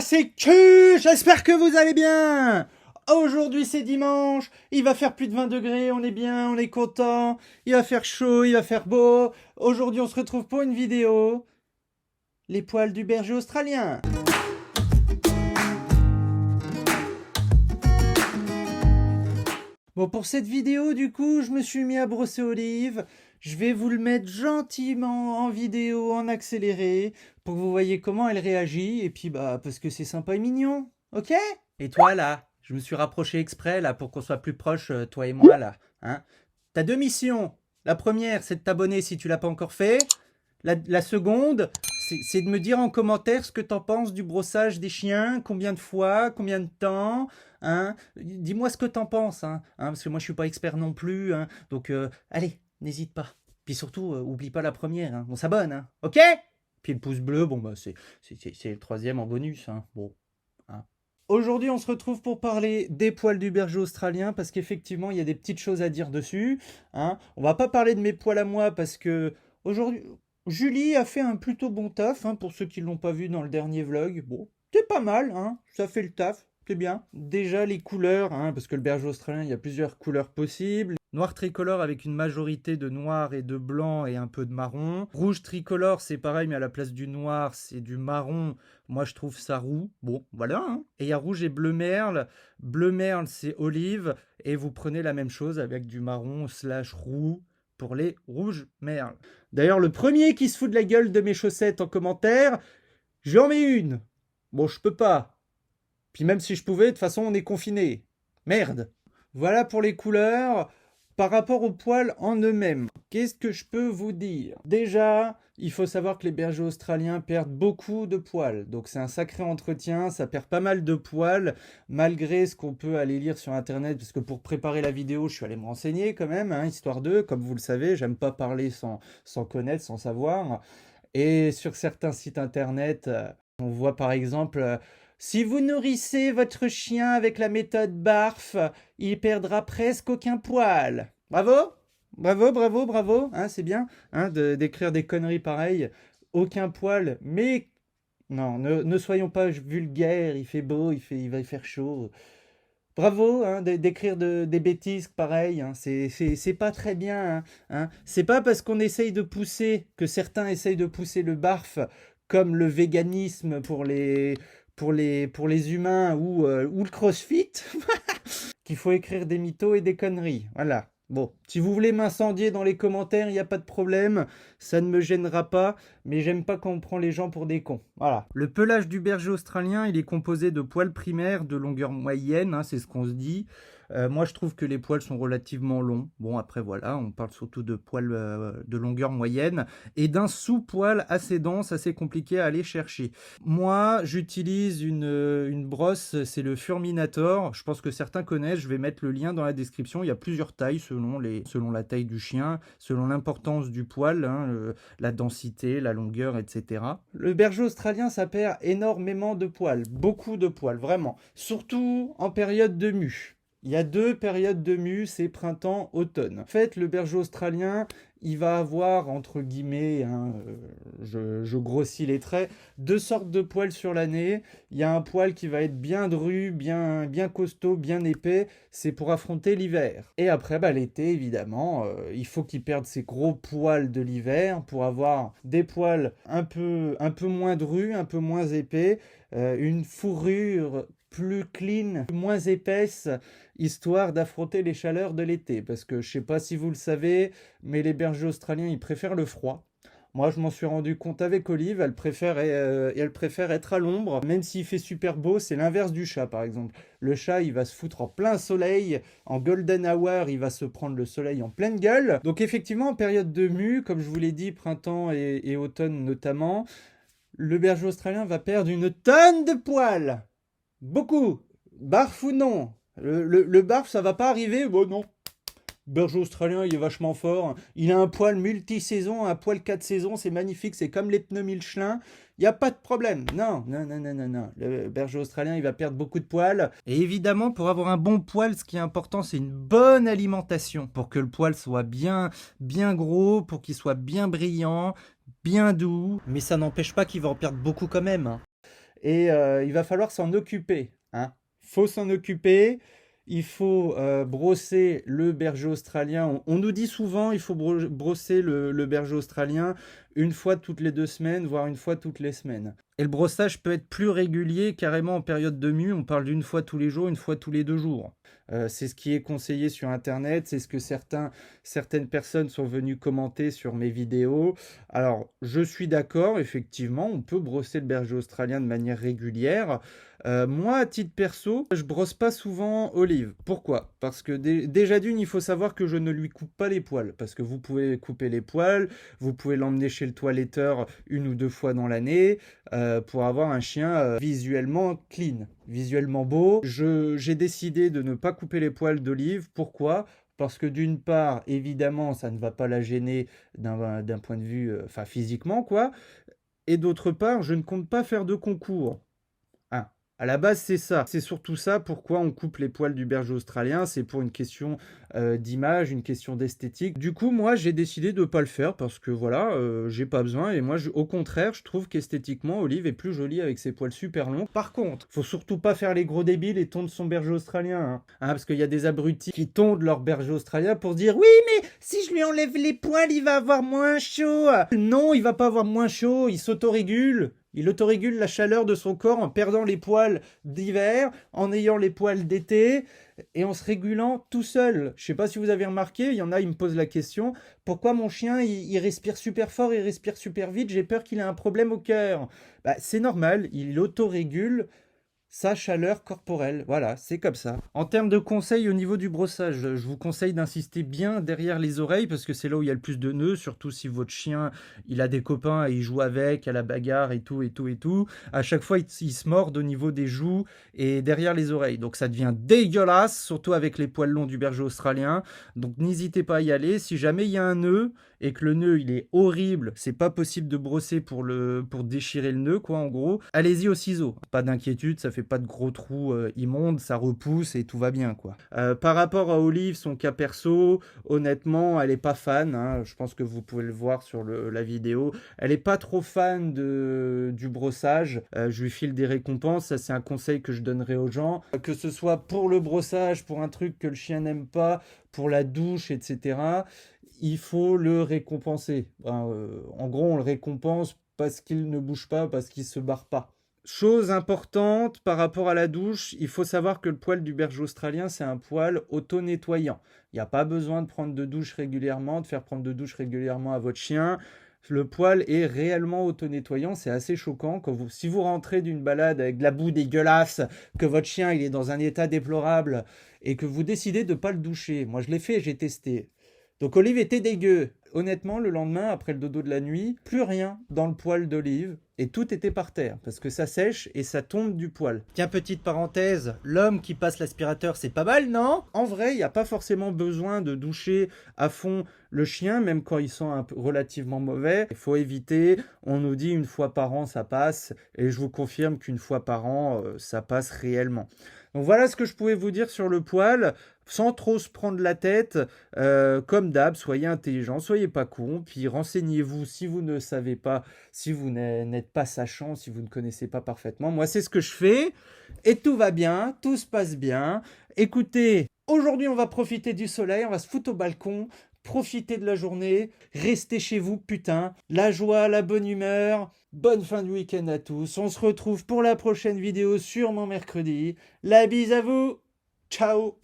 c'est Q, j'espère que vous allez bien. Aujourd'hui c'est dimanche, il va faire plus de 20 degrés, on est bien, on est content, il va faire chaud, il va faire beau. Aujourd'hui on se retrouve pour une vidéo, les poils du berger australien. Bon, pour cette vidéo, du coup, je me suis mis à brosser Olive. Je vais vous le mettre gentiment en vidéo, en accéléré, pour que vous voyez comment elle réagit. Et puis, bah, parce que c'est sympa et mignon. Ok? Et toi, là, je me suis rapproché exprès, là, pour qu'on soit plus proche, toi et moi, là. Hein? T'as deux missions. La première, c'est de t'abonner si tu l'as pas encore fait. La seconde, c'est de me dire en commentaire ce que t'en penses du brossage des chiens, combien de fois, combien de temps, hein. Dis-moi ce que t'en penses, parce que moi je suis pas expert non plus, hein. Donc allez, n'hésite pas. Puis surtout, oublie pas la première, hein. On s'abonne, hein. Ok? Puis le pouce bleu, bon bah c'est le troisième en bonus, hein. Bon. Hein. Aujourd'hui, on se retrouve pour parler des poils du berger australien parce qu'effectivement, il y a des petites choses à dire dessus, hein. On va pas parler de mes poils à moi parce que aujourd'hui, Julie a fait un plutôt bon taf, hein, pour ceux qui ne l'ont pas vu dans le dernier vlog. Bon, c'est pas mal, hein, ça fait le taf, c'est bien. Déjà les couleurs, hein, parce que le berger australien, il y a plusieurs couleurs possibles. Noir tricolore avec une majorité de noir et de blanc et un peu de marron. Rouge tricolore, c'est pareil, mais à la place du noir, c'est du marron. Moi, je trouve ça roux. Bon, voilà. Hein. Et il y a rouge et bleu merle. Bleu merle, c'est olive. Et vous prenez la même chose avec du marron / roux pour les rouges merles. D'ailleurs, le premier qui se fout de la gueule de mes chaussettes en commentaire, j'en mets une. Bon, je peux pas. Puis même si je pouvais, de toute façon, on est confiné. Merde. Voilà pour les couleurs. Par rapport aux poils en eux-mêmes, qu'est-ce que je peux vous dire? Déjà, il faut savoir que les bergers australiens perdent beaucoup de poils. Donc c'est un sacré entretien, ça perd pas mal de poils, malgré ce qu'on peut aller lire sur Internet, parce que pour préparer la vidéo, je suis allé me renseigner quand même, hein, histoire de, comme vous le savez, j'aime pas parler sans connaître, sans savoir. Et sur certains sites Internet, on voit par exemple... si vous nourrissez votre chien avec la méthode BARF, il perdra presque aucun poil. Bravo, bravo, bravo, bravo. Hein, c'est bien, hein, d'écrire des conneries pareilles. Aucun poil, mais non, ne soyons pas vulgaires. Il fait beau, il va y faire chaud. Bravo, hein, d'écrire des bêtises pareilles. Hein, c'est pas très bien. Hein. C'est pas parce qu'on essaye de pousser, que certains essayent de pousser le BARF, comme le véganisme pour les humains ou le crossfit, qu'il faut écrire des mythos et des conneries. Voilà. Bon, si vous voulez m'incendier dans les commentaires, il n'y a pas de problème, ça ne me gênera pas, mais j'aime pas quand on prend les gens pour des cons. Voilà. Le pelage du berger australien, il est composé de poils primaires de longueur moyenne, hein, c'est ce qu'on se dit. Moi, je trouve que les poils sont relativement longs. Bon, après, voilà, on parle surtout de poils de longueur moyenne et d'un sous-poil assez dense, assez compliqué à aller chercher. Moi, j'utilise une brosse, c'est le Furminator. Je pense que certains connaissent, je vais mettre le lien dans la description. Il y a plusieurs tailles selon la taille du chien, selon l'importance du poil, hein, la densité, la longueur, etc. Le berger australien, ça perd énormément de poils, beaucoup de poils, vraiment. Surtout en période de mue. Il y a deux périodes de mue, c'est printemps-automne. En fait, le berger australien, il va avoir, entre guillemets, hein, je grossis les traits, deux sortes de poils sur l'année. Il y a un poil qui va être bien dru, bien costaud, bien épais. C'est pour affronter l'hiver. Et après, bah, l'été, évidemment, il faut qu'il perde ses gros poils de l'hiver pour avoir des poils un peu moins drus, un peu moins épais, une fourrure plus clean, moins épaisse, histoire d'affronter les chaleurs de l'été. Parce que je sais pas si vous le savez, mais les bergers australiens, ils préfèrent le froid. Moi, je m'en suis rendu compte avec Olive, elle préfère être à l'ombre, même s'il fait super beau, c'est l'inverse du chat, par exemple. Le chat, il va se foutre en plein soleil, en golden hour, il va se prendre le soleil en pleine gueule. Donc effectivement, en période de mue, comme je vous l'ai dit, printemps et automne notamment, le berger australien va perdre une tonne de poils. Beaucoup. Barf ou non? Le barf, ça va pas arriver? Bon, non. Berger australien, il est vachement fort. Il a un poil multi-saison, un poil 4 saisons, c'est magnifique, c'est comme les pneus Michelin. Il n'y a pas de problème. Non, non, non, non, non, non. Le berger australien, il va perdre beaucoup de poils. Et évidemment, pour avoir un bon poil, ce qui est important, c'est une bonne alimentation. Pour que le poil soit bien gros, pour qu'il soit bien brillant, bien doux. Mais ça n'empêche pas qu'il va en perdre beaucoup quand même. Hein. et il va falloir s'en occuper, hein. Faut s'en occuper. Il faut brosser le berger australien. On nous dit souvent il faut brosser le berger australien une fois toutes les 2 semaines, voire une fois toutes les semaines. Et le brossage peut être plus régulier, carrément en période de mue. On parle d'une fois tous les jours, une fois tous les 2 jours. C'est ce qui est conseillé sur Internet, c'est ce que certaines personnes sont venues commenter sur mes vidéos. Alors, je suis d'accord, effectivement, on peut brosser le berger australien de manière régulière. Moi, à titre perso, je brosse pas souvent Olive. Pourquoi? Parce que déjà d'une, il faut savoir que je ne lui coupe pas les poils. Parce que vous pouvez couper les poils, vous pouvez l'emmener chez le toiletteur 1 ou 2 fois dans l'année pour avoir un chien visuellement clean, visuellement beau. J'ai décidé de ne pas couper les poils d'Olive. Pourquoi? Parce que d'une part, évidemment, ça ne va pas la gêner d'un point de vue, enfin physiquement, quoi. Et d'autre part, je ne compte pas faire de concours. Ah, à la base, c'est ça. C'est surtout ça pourquoi on coupe les poils du berger australien. C'est pour une question d'image, une question d'esthétique. Du coup, moi, j'ai décidé de ne pas le faire parce que voilà, j'ai pas besoin. Et moi, au contraire, je trouve qu'esthétiquement, Olive est plus jolie avec ses poils super longs. Par contre, faut surtout pas faire les gros débiles et tondre son berger australien, hein. Parce qu'il y a des abrutis qui tondent leur berger australien pour dire oui, mais si je lui enlève les poils, il va avoir moins chaud. Non, il va pas avoir moins chaud, il s'autorégule. Il autorégule la chaleur de son corps en perdant les poils d'hiver, en ayant les poils d'été et en se régulant tout seul. Je sais pas si vous avez remarqué, il y en a, ils me posent la question, pourquoi mon chien, il respire super fort, il respire super vite, j'ai peur qu'il ait un problème au cœur. Bah, c'est normal, il autorégule sa chaleur corporelle. Voilà, c'est comme ça. En termes de conseils au niveau du brossage, je vous conseille d'insister bien derrière les oreilles parce que c'est là où il y a le plus de nœuds, surtout si votre chien, il a des copains et il joue avec, à la bagarre et tout, et tout, et tout. À chaque fois, il se mord au niveau des joues et derrière les oreilles. Donc ça devient dégueulasse, surtout avec les poils longs du berger australien. Donc n'hésitez pas à y aller. Si jamais il y a un nœud et que le nœud, il est horrible, c'est pas possible de brosser pour déchirer le nœud, quoi, en gros. Allez-y au ciseau. Pas d'inquiétude, ça fait pas de gros trous immondes, ça repousse et tout va bien, quoi. Par rapport à Olive, son cas perso, honnêtement, elle est pas fan, hein. Je pense que vous pouvez le voir sur la vidéo. Elle est pas trop fan du brossage. Je lui file des récompenses, ça c'est un conseil que je donnerai aux gens. Que ce soit pour le brossage, pour un truc que le chien n'aime pas, pour la douche, etc. Il faut le récompenser. En gros, on le récompense parce qu'il ne bouge pas, parce qu'il se barre pas. Chose importante par rapport à la douche, il faut savoir que le poil du berger australien, c'est un poil auto-nettoyant. Il n'y a pas besoin de prendre de douche régulièrement, de faire prendre de douche régulièrement à votre chien. Le poil est réellement auto-nettoyant, c'est assez choquant. Si vous rentrez d'une balade avec de la boue dégueulasse, que votre chien il est dans un état déplorable et que vous décidez de ne pas le doucher. Moi je l'ai fait, j'ai testé. Donc Olive était dégueu. Honnêtement, le lendemain, après le dodo de la nuit, plus rien dans le poil d'Olive et tout était par terre parce que ça sèche et ça tombe du poil. Tiens, petite parenthèse, l'homme qui passe l'aspirateur, c'est pas mal, non? En vrai, il n'y a pas forcément besoin de doucher à fond le chien, même quand il sent relativement mauvais. Il faut éviter, on nous dit une fois par an ça passe et je vous confirme qu'une fois par an ça passe réellement. Donc voilà ce que je pouvais vous dire sur le poil, sans trop se prendre la tête. Comme d'hab, soyez intelligents, soyez pas cons, puis renseignez-vous si vous ne savez pas, si vous n'êtes pas sachant, si vous ne connaissez pas parfaitement. Moi, c'est ce que je fais, et tout va bien, tout se passe bien. Écoutez, aujourd'hui, on va profiter du soleil, on va se foutre au balcon, profiter de la journée, restez chez vous, putain. La joie, la bonne humeur, bonne fin de week-end à tous. On se retrouve pour la prochaine vidéo, sûrement mercredi. La bise à vous, ciao.